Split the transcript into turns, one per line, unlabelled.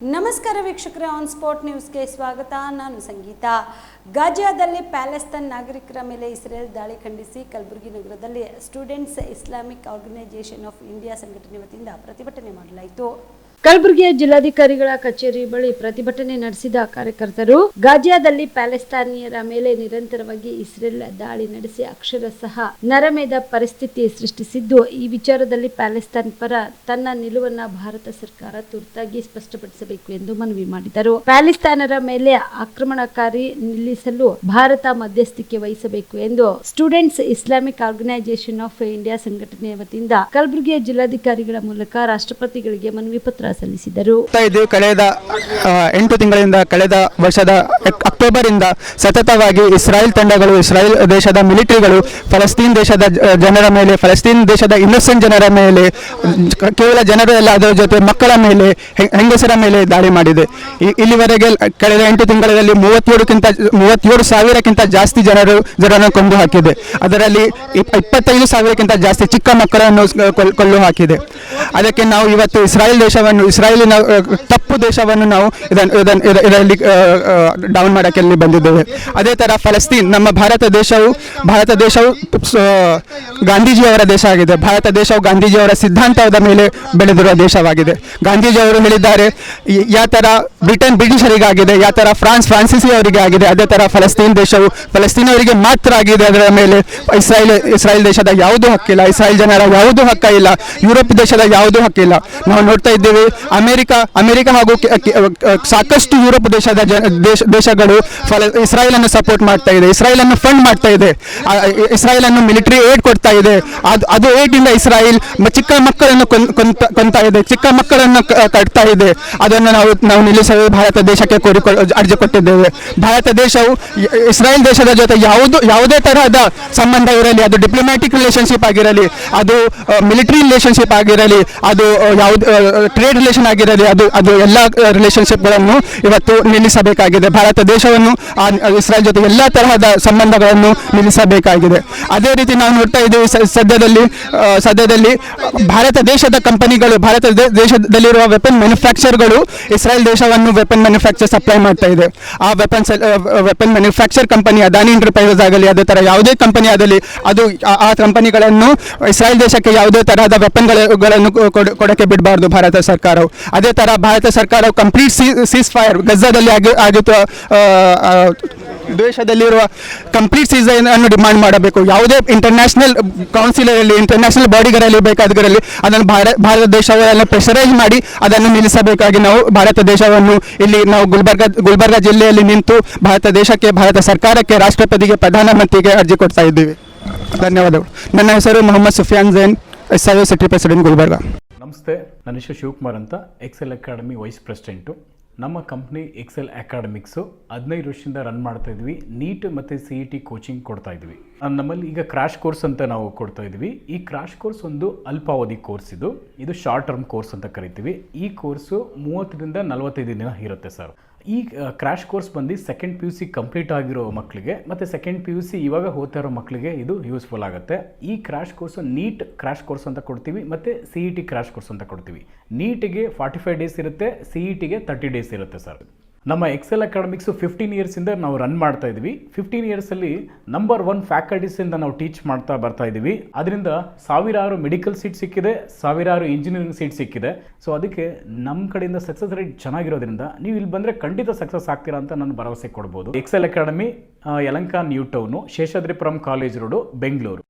ನಮಸ್ಕಾರ ವೀಕ್ಷಕರೇ, on spot ನ್ಯೂಸ್ಗೆ ಸ್ವಾಗತ. ನಾನು ಸಂಗೀತ. ಗಾಜಿಯಾದಲ್ಲಿ ಪ್ಯಾಲೆಸ್ತೈನ್ ನಾಗರಿಕರ ಮೇಲೆ ಇಸ್ರೇಲ್ ದಾಳಿ ಖಂಡಿಸಿ ಕಲಬುರಗಿ ನಗರದಲ್ಲಿ students Islamic organisation of India ಸಂಘಟನೆ ವತಿಯಿಂದ ಪ್ರತಿಭಟನೆ ಮಾಡಲಾಯಿತು. ಕಲಬುರಗಿಯ ಜಿಲ್ಲಾಧಿಕಾರಿಗಳ ಕಚೇರಿ ಬಳಿ ಪ್ರತಿಭಟನೆ ನಡೆಸಿದ ಕಾರ್ಯಕರ್ತರು ಗಾಜಿಯಾದಲ್ಲಿ ಪ್ಯಾಲೆಸ್ತಾನಿಯರ ಮೇಲೆ ನಿರಂತರವಾಗಿ ಇಸ್ರೇಲ್ ದಾಳಿ ನಡೆಸಿ ಅಕ್ಷರಶಃ ನರಮೇಧ ಪರಿಸ್ಥಿತಿ ಸೃಷ್ಟಿಸಿದ್ದು, ಈ ವಿಚಾರದಲ್ಲಿ ಪ್ಯಾಲೆಸ್ತಾನ್ ಪರ ತನ್ನ ನಿಲುವನ್ನು ಭಾರತ ಸರ್ಕಾರ ತುರ್ತಾಗಿ ಸ್ಪಷ್ಟಪಡಿಸಬೇಕು ಎಂದು ಮನವಿ ಮಾಡಿದರು. ಪ್ಯಾಲೆಸ್ತಾನರ ಮೇಲೆ ಆಕ್ರಮಣಕಾರಿ ನಿಲ್ಲಿಸಲು ಭಾರತ ಮಧ್ಯಸ್ಥಿಕೆ ವಹಿಸಬೇಕು ಎಂದು students Islamic organisation of India ಸಂಘಟನೆಯ ವತಿಯಿಂದ ಕಲಬುರಗಿಯ ಜಿಲ್ಲಾಧಿಕಾರಿಗಳ ಮೂಲಕ ರಾಷ್ಟ್ರಪತಿಗಳಿಗೆ ಮನವಿ ಪತ್ರ ಸಲ್ಲಿಸಿದರು.
ಕಳೆದ 8 ತಿಂಗಳಿಂದ ಕಳೆದ ವರ್ಷದ ಅಕ್ಟೋಬರ್ ಇಂದ ಸತತವಾಗಿ ಇಸ್ರಾಯೇಲ್ ತಂಡಗಳು, ಇಸ್ರಾಯೇಲ್ ದೇಶದ ಮಿಲಿಟರಿಗಳು ಫಲಸ್ತೀನ್ ದೇಶದ ಜನರ ಮೇಲೆ, ಫಲಸ್ತೀನ್ ದೇಶದ ಇನ್ನೋಸೆಂಟ್ ಜನರ ಮೇಲೆ, ಕೇವಲ ಜನರಲ್ಲ ಅದರ ಜೊತೆ ಮಕ್ಕಳ ಮೇಲೆ, ಹೆಂಗಸರ ಮೇಲೆ ದಾಳಿ ಮಾಡಿದೆ. ಇಲ್ಲಿವರೆಗೆ ಕಳೆದ 8 ತಿಂಗಳಲ್ಲಿ 37,000ಕ್ಕಿಂತ ಜಾಸ್ತಿ ಜನರನ್ನು ಕೊಂದು ಹಾಕಿದೆ. ಅದರಲ್ಲಿ 25,000ಕ್ಕಿಂತ ಜಾಸ್ತಿ ಚಿಕ್ಕ ಮಕ್ಕಳನ್ನು ಕೊಳ್ಳು ಹಾಕಿದೆ. ಅದಕ್ಕೆ ನಾವು ಇವತ್ತು ಇಸ್ರಾಯೇಲಿನ ತಪ್ಪು ದೇಶವನ್ನು ನಾವು ಇದರಲ್ಲಿ ಡೌನ್ ಮಾಡೋಕ್ಕೆ ಬಂದಿದ್ದೇವೆ. ಅದೇ ಥರ ಫಲಸ್ತೀನ್, ನಮ್ಮ ಭಾರತ ದೇಶವು ಗಾಂಧೀಜಿಯವರ ದೇಶ ಆಗಿದೆ. ಭಾರತ ದೇಶವು ಗಾಂಧೀಜಿಯವರ ಸಿದ್ಧಾಂತದ ಮೇಲೆ ಬೆಳೆದಿರುವ ದೇಶವಾಗಿದೆ. ಗಾಂಧೀಜಿಯವರು ಹೇಳಿದ್ದಾರೆ, ಯಾವ ಥರ ಬ್ರಿಟಿಷರಿಗಾಗಿದೆ, ಯಾವ ಥರ ಫ್ರಾನ್ಸಿಸಿ ಅವರಿಗೆ ಆಗಿದೆ, ಅದೇ ಥರ ಫಲಸ್ತೀನ್ ದೇಶವು ಫಲಸ್ತೀನವರಿಗೆ ಮಾತ್ರ ಆಗಿದೆ. ಅದರ ಮೇಲೆ ಇಸ್ರಾಯೇಲ್ ದೇಶದ ಯಾವುದೂ ಹಕ್ಕಿಲ್ಲ, ಇಸ್ರಾಯೇಲ್ ಜನರ ಯಾವುದೂ ಹಕ್ಕ ಇಲ್ಲ, ಯುರೋಪ್ ದೇಶದ ಯಾವುದೂ ಹಕ್ಕಿಲ್ಲ. ನಾವು ನೋಡ್ತಾ ಇದ್ದೀವಿ, ಅಮೆರಿಕ ಹಾಗೂ ಸಾಕಷ್ಟು ಯುರೋಪ್ ದೇಶಗಳು ಇಸ್ರಾಯೇಲನ್ನು ಸಪೋರ್ಟ್ ಮಾಡ್ತಾ ಇದೆ, ಇಸ್ರಾಯೇಲನ್ನು ಫಂಡ್ ಮಾಡ್ತಾ ಇದೆ, ಇಸ್ರಾಯೇಲನ್ನು ಮಿಲಿಟರಿ ಏಡ್ ಕೊಡ್ತಾ ಇದೆ. ಅದು ಏಡಿಂದ ಇಸ್ರಾಯೇಲ್ ಚಿಕ್ಕ ಮಕ್ಕಳನ್ನು ಕೊಂತಾ ಇದೆ, ಚಿಕ್ಕ ಮಕ್ಕಳನ್ನು ಕಟ್ತಾ ಇದೆ. ಅದನ್ನು ನಾವು ನಿಲ್ಲಿಸಲು ಭಾರತ ದೇಶಕ್ಕೆ ಅರ್ಜಿ ಕೊಟ್ಟಿದ್ದೇವೆ. ಭಾರತ ದೇಶವು ಇಸ್ರಾಯೇಲ್ ದೇಶದ ಜೊತೆ ಯಾವುದೇ ತರಹದ ಸಂಬಂಧ ಇರಲಿ, ಅದು ಡಿಪ್ಲೊಮ್ಯಾಟಿಕ್ ರಿಲೇಶನ್ಶಿಪ್ ಆಗಿರಲಿ, ಅದು ಮಿಲಿಟರಿ ರಿಲೇಶನ್ಶಿಪ್ ಆಗಿರಲಿ, ಅದು ಯಾವುದು ಟ್ರೇಡ್ ರಿಲೇಷನ್ ಆಗಿರಲಿ, ಅದು ಎಲ್ಲ ರಿಲೇಶನ್ಶಿಪ್ಗಳನ್ನು ಇವತ್ತು ನಿಲ್ಲಿಸಬೇಕಾಗಿದೆ. ಭಾರತ ದೇಶವನ್ನು ಇಸ್ರಾಯೇಲ್ ಜೊತೆ ಎಲ್ಲ ತರಹದ ಸಂಬಂಧಗಳನ್ನು ನಿಲ್ಲಿಸಬೇಕಾಗಿದೆ. ಅದೇ ರೀತಿ ನಾವು ನೋಡ್ತಾ ಇದ್ದೀವಿ, ಸದ್ಯದಲ್ಲಿ ಭಾರತ ದೇಶದ ಕಂಪನಿಗಳು, ಭಾರತ ದೇಶದಲ್ಲಿರುವ ವೆಪನ್ ಮ್ಯಾನುಫ್ಯಾಕ್ಚರ್ಗಳು ಇಸ್ರಾಯೇಲ್ ದೇಶವನ್ನು ವೆಪನ್ ಮ್ಯಾನುಫ್ಯಾಕ್ಚರ್ ಸಪ್ಲೈ ಮಾಡ್ತಾ ಇದೆ. ಆ weapon manufacture company Adani enterprises ಆಗಲಿ, ಅದೇ ಥರ ಯಾವುದೇ ಕಂಪನಿ ಆಗಲಿ, ಅದು ಆ ಕಂಪನಿಗಳನ್ನು ಇಸ್ರಾಯೇಲ್ ದೇಶಕ್ಕೆ ಯಾವುದೇ ತರಹದ ವೆಪನ್ಗಳನ್ನು ಕೊಡಕ್ಕೆ ಬಿಡಬಾರ್ದು ಭಾರತ ಸರ್ಕಾರವು. ಅದೇ ಥರ ಭಾರತ ಸರ್ಕಾರವು ಕಂಪ್ಲೀಟ್ ಸೀಸ್ ಫೈರ್, ಗಜಾದಲ್ಲಿ ಆಗಿತ್ತು ದೇಶದಲ್ಲಿರುವ ಕಂಪ್ಲೀಟ್ ಸೀಸ್ ಅನ್ನು ಡಿಮಾಂಡ್ ಮಾಡಬೇಕು. ಯಾವುದೇ ಇಂಟರ್ನ್ಯಾಷನಲ್ ಕೌನ್ಸಿಲರಲ್ಲಿ, ಇಂಟರ್ನ್ಯಾಷನಲ್ ಬಾಡಿಗಳಲ್ಲಿ ಬೇಕಾದರಲ್ಲಿ ಅದನ್ನು ಭಾರತ ದೇಶವನ್ನು ಪ್ರೆಷರೈಸ್ ಮಾಡಿ ಅದನ್ನು ನಿಲ್ಲಿಸಬೇಕಾಗಿ ನಾವು ಭಾರತ ದೇಶವನ್ನು ಇಲ್ಲಿ ನಾವು ಗುಲ್ಬರ್ಗ ಜಿಲ್ಲೆಯಲ್ಲಿ ನಿಂತು ಭಾರತ ದೇಶಕ್ಕೆ, ಭಾರತ ಸರ್ಕಾರಕ್ಕೆ, ರಾಷ್ಟ್ರಪತಿಗೆ, ಪ್ರಧಾನಮಂತ್ರಿಗೆ ಅರ್ಜಿ ಕೊಡ್ತಾ ಇದ್ದೀವಿ. ಧನ್ಯವಾದಗಳು. ನನ್ನ ಹೆಸರು Mohammad Sufiyan Zain, SIO city president Gulbarga.
ನಮಸ್ತೆ, ನನ್ನ ಹೆಸರು ಶಿವಕುಮಾರ್ ಅಂತ, ಎಕ್ಸೆಲ್ ಅಕಾಡೆಮಿ ವೈಸ್ ಪ್ರೆಸಿಡೆಂಟು. ನಮ್ಮ ಕಂಪ್ನಿ ಎಕ್ಸೆಲ್ ಅಕಾಡೆಮಿಕ್ಸು 15 ವರ್ಷದಿಂದ ರನ್ ಮಾಡ್ತಾ ಇದ್ವಿ. ನೀಟ್ ಮತ್ತು CET ಕೋಚಿಂಗ್ ಕೊಡ್ತಾ ಇದ್ವಿ. ನಮ್ಮಲ್ಲಿ ಈಗ ಕ್ರಾಶ್ ಕೋರ್ಸ್ ಅಂತ ನಾವು ಕೊಡ್ತಾ ಇದ್ವಿ. ಈ ಕ್ರಾಶ್ ಕೋರ್ಸ್ ಒಂದು ಅಲ್ಪಾವಧಿ ಕೋರ್ಸ್, ಇದು ಶಾರ್ಟ್ ಟರ್ಮ್ ಕೋರ್ಸ್ ಅಂತ ಕರಿತೀವಿ. ಈ ಕೋರ್ಸು 30ರಿಂದ 45 ದಿನ ಇರುತ್ತೆ ಸರ್. ಈ ಕ್ರಾಶ್ ಕೋರ್ಸ್ ಬಂದು ಸೆಕೆಂಡ್ PUC ಕಂಪ್ಲೀಟ್ ಆಗಿರೋ ಮಕ್ಕಳಿಗೆ ಮತ್ತು ಸೆಕೆಂಡ್ PUC ಇವಾಗ ಓದ್ತಾ ಇರೋ ಮಕ್ಕಳಿಗೆ ಇದು ಯೂಸ್ಫುಲ್ ಆಗುತ್ತೆ. ಈ crash course NEET crash course ಅಂತ ಕೊಡ್ತೀವಿ ಮತ್ತು CET ಕ್ರಾಶ್ ಕೋರ್ಸ್ ಅಂತ ಕೊಡ್ತೀವಿ. ನೀಟಿಗೆ 45 ಡೇಸ್ ಇರುತ್ತೆ, CETಗೆ 30 ಡೇಸ್ ಇರುತ್ತೆ ಸರ್. ನಮ್ಮ ಎಕ್ಸೆಲ್ ಅಕಾಡೆಮಿಕ್ಸು 15 ಇಯರ್ಸಿಂದ ನಾವು ರನ್ ಮಾಡ್ತಾ ಇದ್ವಿ. 15 ಇಯರ್ಸಲ್ಲಿ ನಂಬರ್ 1 ಫ್ಯಾಕಲ್ಟೀಸಿಂದ ನಾವು ಟೀಚ್ ಮಾಡ್ತಾ ಬರ್ತಾ ಇದ್ದೀವಿ. ಅದರಿಂದ ಸಾವಿರಾರು ಮೆಡಿಕಲ್ ಸೀಟ್ ಸಿಕ್ಕಿದೆ, ಸಾವಿರಾರು ಇಂಜಿನಿಯರಿಂಗ್ ಸೀಟ್ ಸಿಕ್ಕಿದೆ. ಸೊ ಅದಕ್ಕೆ ನಮ್ಮ ಕಡೆಯಿಂದ ಸಕ್ಸಸ್ ರೇಟ್ ಚೆನ್ನಾಗಿರೋದ್ರಿಂದ ನೀವು ಇಲ್ಲಿ ಬಂದರೆ ಖಂಡಿತ ಸಕ್ಸಸ್ ಆಗ್ತೀರಾ ಅಂತ ನಾನು ಭರವಸೆ ಕೊಡ್ಬೋದು. Excel academy Yelahanka new town, Seshadripuram college road, Bengaluru.